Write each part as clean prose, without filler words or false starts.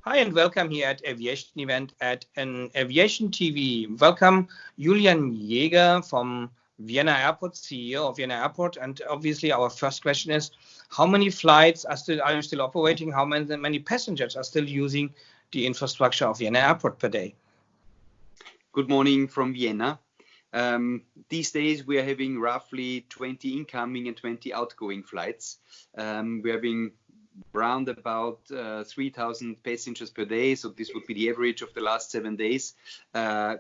Hi and welcome here at Aviation Event at an Aviation TV. Welcome Julian Jäger from Vienna Airport, CEO of Vienna Airport. And obviously our first question is, how many flights are you still operating? How many passengers are still using the infrastructure of Vienna Airport per day? Good morning from Vienna. These days we are having roughly 20 incoming and 20 outgoing flights. We're having round about 3,000 passengers per day, so this would be the average of the last 7 days.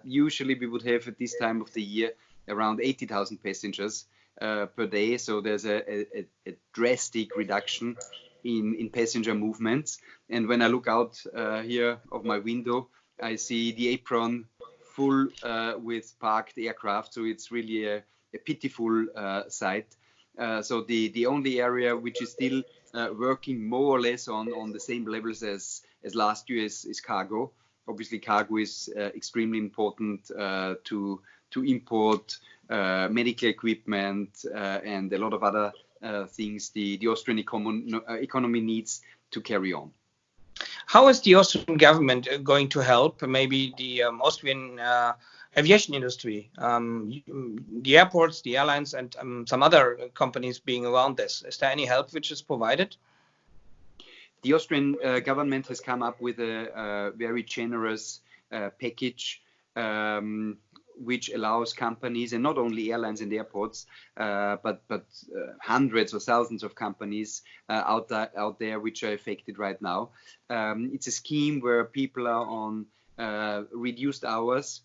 Usually we would have at this time of the year around 80,000 passengers per day, so there's a drastic reduction in passenger movements. And when I look out here of my window, I see the apron full with parked aircraft, so it's really a pitiful sight. So the only area which is still working more or less on the same levels as last year is cargo. Obviously, cargo is extremely important to import medical equipment and a lot of other things the Austrian economy needs to carry on. How is the Austrian government going to help maybe the Austrian aviation industry, the airports, the airlines, and some other companies being around this? Is there any help which is provided? The Austrian government has come up with a very generous package which allows companies, and not only airlines and airports, but hundreds or thousands of companies out there which are affected right now. It's a scheme where people are on reduced hours,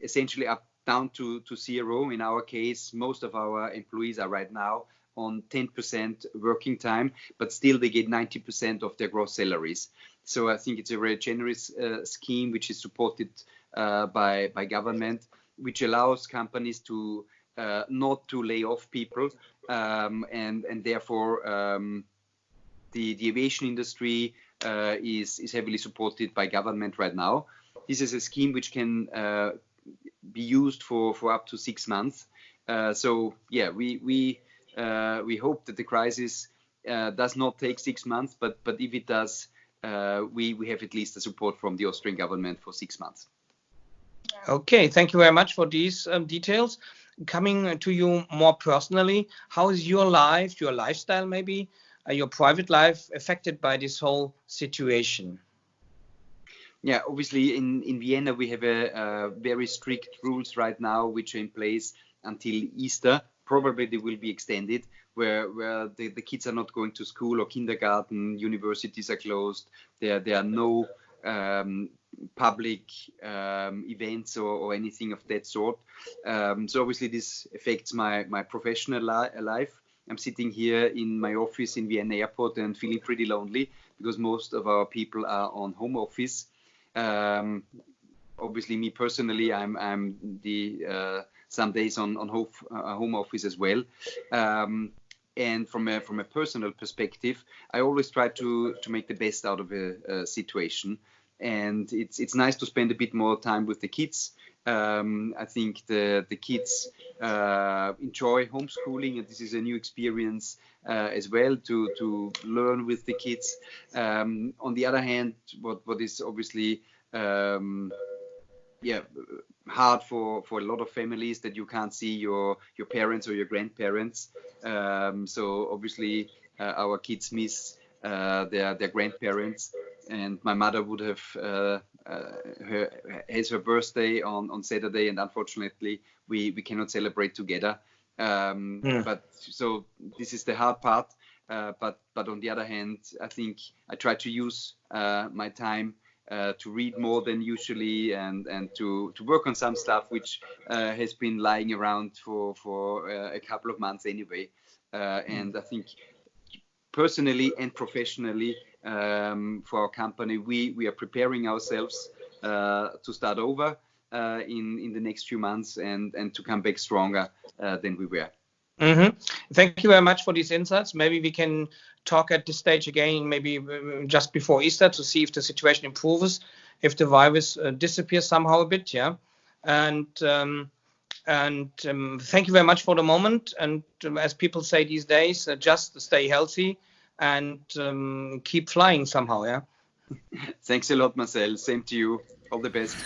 essentially down to zero. In our case, most of our employees are right now on 10% working time, but still they get 90% of their gross salaries. So I think it's a very generous scheme which is supported by government, which allows companies to not to lay off people, and therefore the aviation industry is heavily supported by government right now. This is a scheme which can be used for up to 6 months. So yeah, we hope that the crisis does not take 6 months, but if it does, we have at least the support from the Austrian government for 6 months. Okay, thank you very much for these details. Coming to you more personally, how is your life, your lifestyle maybe, your private life affected by this whole situation? Yeah, obviously in Vienna we have a very strict rules right now which are in place until Easter. Probably they will be extended, where the kids are not going to school or kindergarten, universities are closed, there are no public events or anything of that sort. So obviously this affects my professional life. I'm sitting here in my office in Vienna Airport and feeling pretty lonely because most of our people are on home office. Obviously me personally, I'm the some days on home office as well. And from a personal perspective, I always try to make the best out of a situation. And it's nice to spend a bit more time with the kids. I think the kids enjoy homeschooling, and this is a new experience as well to learn with the kids. On the other hand, what is obviously hard for a lot of families that you can't see your parents or your grandparents. So obviously our kids miss their grandparents, and my mother would have has her birthday on Saturday, and unfortunately we cannot celebrate together. But so this is the hard part. But on the other hand, I think I try to use my time to read more than usually, and to work on some stuff which has been lying around for a couple of months anyway. And I think personally and professionally, for our company, we are preparing ourselves to start over in the next few months and to come back stronger than we were. Mm-hmm. Thank you very much for these insights. Maybe we can talk at this stage again, maybe just before Easter, to see if the situation improves, if the virus disappears somehow a bit. Yeah. And thank you very much for the moment. And as people say these days, just stay healthy and keep flying somehow. Yeah. Thanks a lot, Marcel. Same to you. All the best.